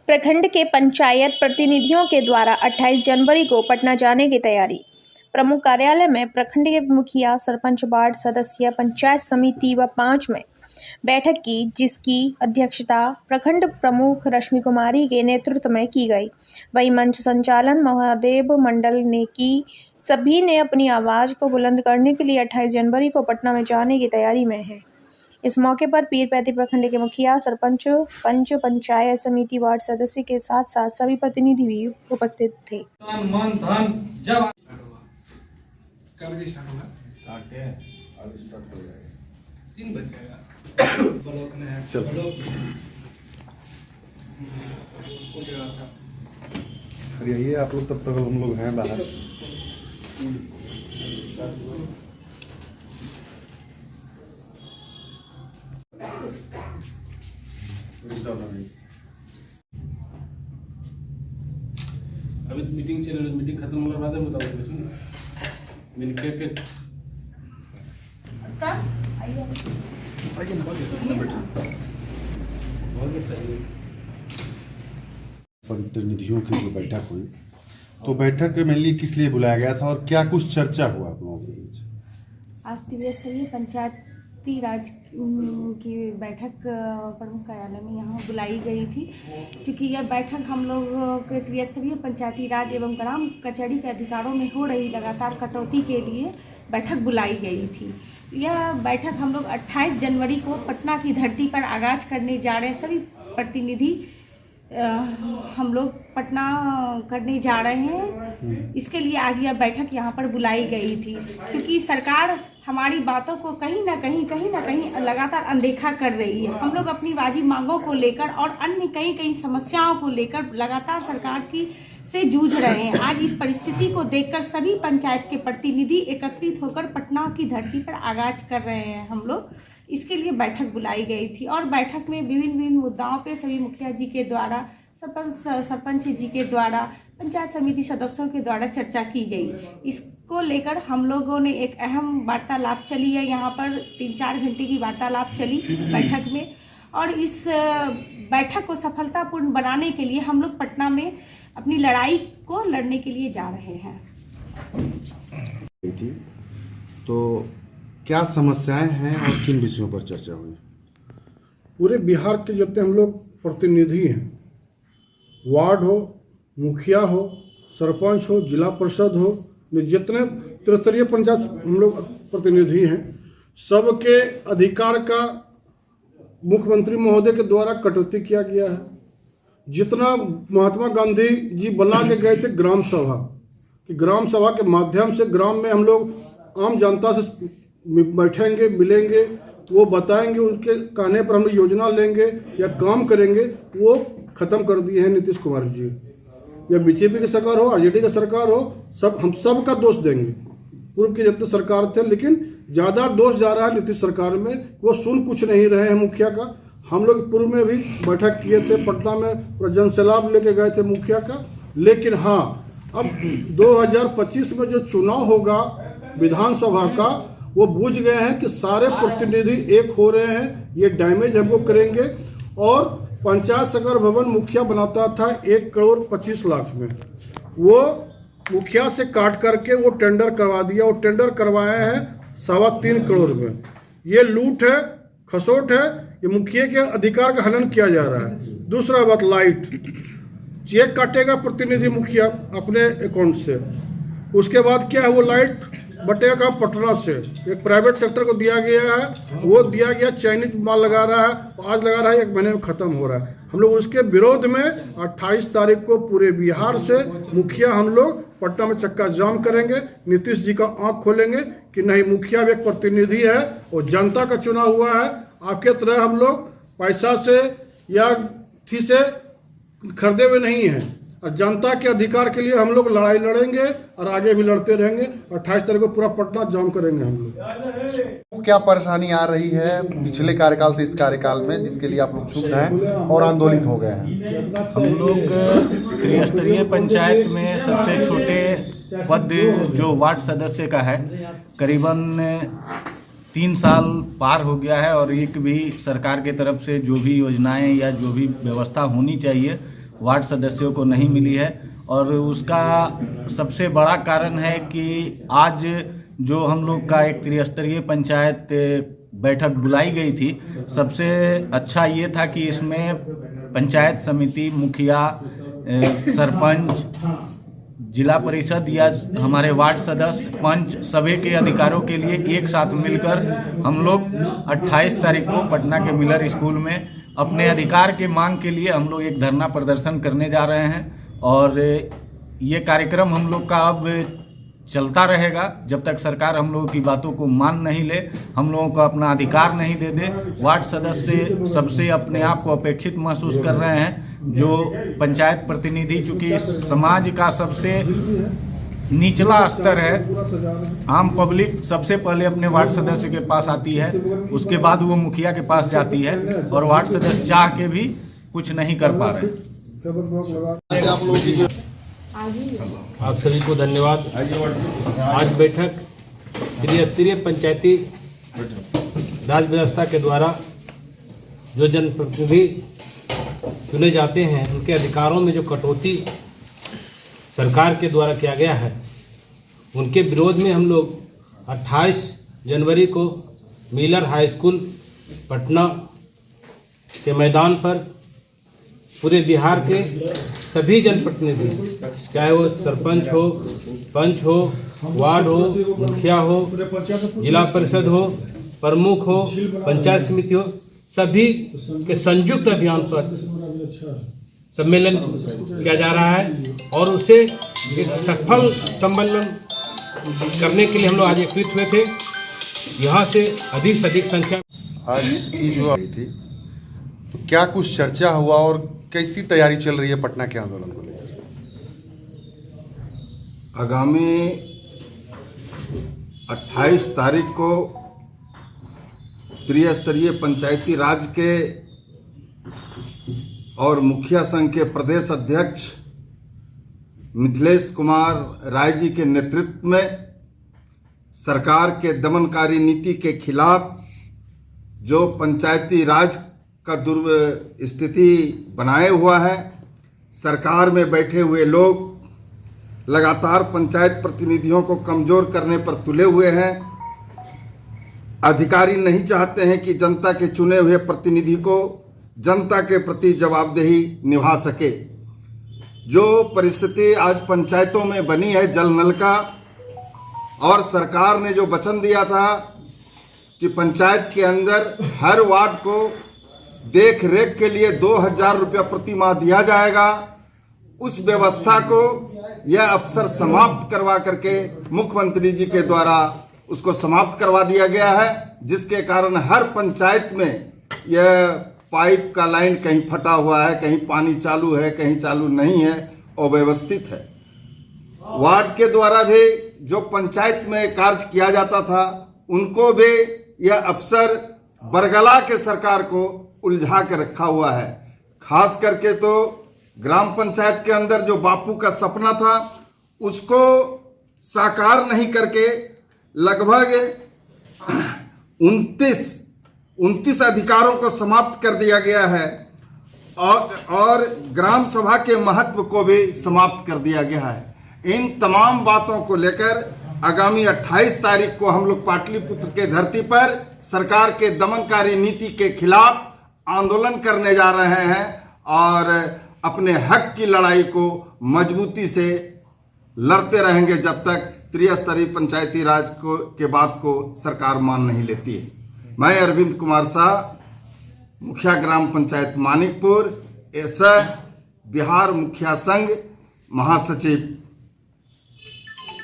प्रखंड के पंचायत प्रतिनिधियों के द्वारा 28 जनवरी को पटना जाने की तैयारी। प्रमुख कार्यालय में प्रखंड के मुखिया, सरपंच, वार्ड सदस्य, पंचायत समिति व 5 में बैठक की, जिसकी अध्यक्षता प्रखंड प्रमुख रश्मि कुमारी के नेतृत्व में की गई। वही मंच संचालन महादेव मंडल ने की। सभी ने अपनी आवाज़ को बुलंद करने के लिए 28 जनवरी को पटना में जाने की तैयारी में हैं। इस मौके पर पीरपैंती प्रखंड के मुखिया, सरपंच, पंच, पंचायत समिति, वार्ड सदस्य के साथ साथ सभी प्रतिनिधि भी उपस्थित थे। ये आप लोग तब तक हम लोग हैं बाहर। अभी मीटिंग चल रही है, मीटिंग खत्म होने के बाद हम बताओगे। मिल के प्रतिनिधियों की जो बैठक हुई, तो बैठक मेनली किस लिए बुलाया गया था और क्या कुछ चर्चा हुआ आप लोगों के बीच? आज त्रिस्तरीय स्तरीय पंचायती राज की बैठक प्रमुख कार्यालय में यहाँ बुलाई गई थी। क्योंकि यह बैठक हम लोग के त्रिस्तरीय पंचायती राज एवं ग्राम कचहरी के अधिकारों में हो रही लगातार कटौती के लिए बैठक बुलाई गई थी। यह बैठक हम लोग 28 जनवरी को पटना की धरती पर आगाज करने जा रहे हैं। सभी प्रतिनिधि हम लोग पटना करने जा रहे हैं। इसके लिए आज यह बैठक यहाँ पर बुलाई गई थी। क्योंकि सरकार हमारी बातों को कहीं ना कहीं लगातार अनदेखा कर रही है। हम लोग अपनी वाजिब मांगों को लेकर और अन्य कई समस्याओं को लेकर लगातार सरकार की से जूझ रहे हैं। आज इस परिस्थिति को देखकर सभी पंचायत के प्रतिनिधि एकत्रित होकर पटना की धरती पर आगाज कर रहे हैं। हम लोग इसके लिए बैठक बुलाई गई थी और बैठक में विभिन्न मुद्दाओं पे सभी मुखिया जी के द्वारा, सरपंच जी के द्वारा, पंचायत समिति सदस्यों के द्वारा चर्चा की गई। इसको लेकर हम लोगों ने एक अहम वार्तालाप चली है। यहाँ पर 3-4 घंटे की वार्तालाप चली बैठक में, और इस बैठक को सफलतापूर्ण बनाने के लिए हम लोग पटना में अपनी लड़ाई को लड़ने के लिए जा रहे हैं। तो क्या समस्याएं हैं और किन विषयों पर चर्चा हुई? पूरे बिहार के जितने हम लोग प्रतिनिधि हैं, वार्ड हो, मुखिया हो, सरपंच हो, जिला परिषद हो, जितने त्रिस्तरीय पंचायत हम लोग प्रतिनिधि हैं, सबके अधिकार का मुख्यमंत्री महोदय के द्वारा कटौती किया गया है। जितना महात्मा गांधी जी बना के गए थे ग्राम सभा, कि ग्राम सभा के माध्यम से ग्राम में हम लोग आम जनता से बैठेंगे, मिलेंगे, वो बताएंगे, उनके कहने पर हम लोग योजना लेंगे या काम करेंगे, वो ख़त्म कर दिए हैं नीतीश कुमार जी। या बीजेपी की सरकार हो, आरजेडी की सरकार हो, सब हम सब का दोष देंगे। पूर्व के जितने सरकार थे, लेकिन ज़्यादा दोष जा रहा है नीतीश सरकार में। वो सुन कुछ नहीं रहे हैं मुखिया का। हम लोग पूर्व में भी बैठक किए थे, पटना में पूरा जनसैलाब लेके गए थे मुखिया का। लेकिन हाँ, अब 2025 में जो चुनाव होगा विधानसभा का, वो बूझ गए हैं कि सारे प्रतिनिधि एक हो रहे हैं, ये डैमेज हमको करेंगे। और पंचायत सगर भवन मुखिया बनाता था 1,25,00,000 में, वो मुखिया से काट करके वो टेंडर करवा दिया। वो टेंडर करवाए हैं 3.25 करोड़ में। ये लूट है, खसोट है, ये मुखिया के अधिकार का हनन किया जा रहा है। दूसरा बात, लाइट चेक काटेगा प्रतिनिधि मुखिया अपने अकाउंट से, उसके बाद क्या है, वो लाइट बटेगा पटना से, एक प्राइवेट सेक्टर को दिया गया है। वो दिया गया, चाइनीज माल लगा रहा है, आज लगा रहा है, 1 महीने में ख़त्म हो रहा है। हम लोग उसके विरोध में 28 तारीख को पूरे बिहार से मुखिया हम लोग पटना में चक्का जाम करेंगे। नीतीश जी का आंख खोलेंगे कि नहीं, मुखिया भी एक प्रतिनिधि है और जनता का चुना हुआ है। आपके तरह हम लोग पैसा से या थी से खरीदे हुए नहीं हैं, और जनता के अधिकार के लिए हम लोग लड़ाई लड़ेंगे और आगे भी लड़ते रहेंगे। 28 तारीख को पूरा पटना जाम करेंगे हम लोग। क्या परेशानी आ रही है पिछले कार्यकाल से इस कार्यकाल में, जिसके लिए आप लोग चुप हैं और आंदोलित हो गए हैं? हम लोग त्रिस्तरीय पंचायत में सबसे छोटे पद जो वार्ड सदस्य का है, करीबन 3 साल पार हो गया है और एक भी सरकार के तरफ से जो भी योजनाएं या जो भी व्यवस्था होनी चाहिए वार्ड सदस्यों को नहीं मिली है। और उसका सबसे बड़ा कारण है कि आज जो हम लोग का एक त्रिस्तरीय पंचायत बैठक बुलाई गई थी, सबसे अच्छा ये था कि इसमें पंचायत समिति, मुखिया, सरपंच, जिला परिषद या हमारे वार्ड सदस्य, पंच, सभी के अधिकारों के लिए एक साथ मिलकर हम लोग 28 तारीख को पटना के मिलर स्कूल में अपने अधिकार के मांग के लिए हम लोग एक धरना प्रदर्शन करने जा रहे हैं। और ये कार्यक्रम हम लोग का अब चलता रहेगा जब तक सरकार हम लोगों की बातों को मान नहीं ले, हम लोगों को अपना अधिकार नहीं दे दे। वार्ड सदस्य सबसे अपने आप को अपेक्षित महसूस कर रहे हैं। जो पंचायत प्रतिनिधि, चूँकि इस समाज का सबसे निचला स्तर है, आम पब्लिक सबसे पहले अपने वार्ड सदस्य के पास आती है, उसके बाद वो मुखिया के पास जाती है, और वार्ड सदस्य चाह के भी कुछ नहीं कर पा रहे। आप सभी को धन्यवाद। आज बैठक त्रिस्तरीय पंचायती राज व्यवस्था के द्वारा जो जनप्रतिनिधि चुने जाते हैं, उनके अधिकारों में जो कटौती सरकार के द्वारा किया गया है, उनके विरोध में हम लोग 28 जनवरी को मिलर हाई स्कूल पटना के मैदान पर पूरे बिहार के सभी जनप्रतिनिधि, चाहे वो सरपंच हो, पंच हो, वार्ड हो, मुखिया हो, जिला परिषद हो, प्रमुख हो, पंचायत समिति हो, सभी के संयुक्त अभियान पर सम्मेलन किया जा रहा है। और उसे एक सफल सम्मेलन करने के लिए हम लोग आज एकत्रित हुए थे। यहाँ से अधिक संख्या आज की जो आई थी, तो क्या कुछ चर्चा हुआ और कैसी तैयारी चल रही है पटना के आंदोलन को लेकर? आगामी 28 तारीख को त्रिस्तरीय पंचायती राज के और मुखिया संघ के प्रदेश अध्यक्ष मिथिलेश कुमार राय जी के नेतृत्व में सरकार के दमनकारी नीति के खिलाफ जो पंचायती राज का दुर्स्थिति बनाए हुआ है, सरकार में बैठे हुए लोग लगातार पंचायत प्रतिनिधियों को कमजोर करने पर तुले हुए हैं। अधिकारी नहीं चाहते हैं कि जनता के चुने हुए प्रतिनिधि को जनता के प्रति जवाबदेही निभा सके। जो परिस्थिति आज पंचायतों में बनी है जल नल का, और सरकार ने जो वचन दिया था कि पंचायत के अंदर हर वार्ड को देख रेख के लिए 2000 रुपया प्रति माह दिया जाएगा, उस व्यवस्था को यह अफसर समाप्त करवा करके मुख्यमंत्री जी के द्वारा उसको समाप्त करवा दिया गया है, जिसके कारण हर पंचायत में यह पाइप का लाइन कहीं फटा हुआ है, कहीं पानी चालू है, कहीं चालू नहीं है, अव्यवस्थित है। वार्ड के द्वारा भी जो पंचायत में कार्य किया जाता था, उनको भी यह अफसर बरगला के सरकार को उलझा के रखा हुआ है। खास करके तो ग्राम पंचायत के अंदर जो बापू का सपना था, उसको साकार नहीं करके लगभग 29 अधिकारों को समाप्त कर दिया गया है, और ग्राम सभा के महत्व को भी समाप्त कर दिया गया है। इन तमाम बातों को लेकर आगामी 28 तारीख को हम लोग पाटलिपुत्र के धरती पर सरकार के दमनकारी नीति के खिलाफ आंदोलन करने जा रहे हैं, और अपने हक की लड़ाई को मजबूती से लड़ते रहेंगे जब तक त्रिस्तरीय पंचायती राज के बात को सरकार मान नहीं लेती है। मैं अरविंद कुमार शाह, मुखिया ग्राम पंचायत मानिकपुर, बिहार मुखिया संघ महासचिव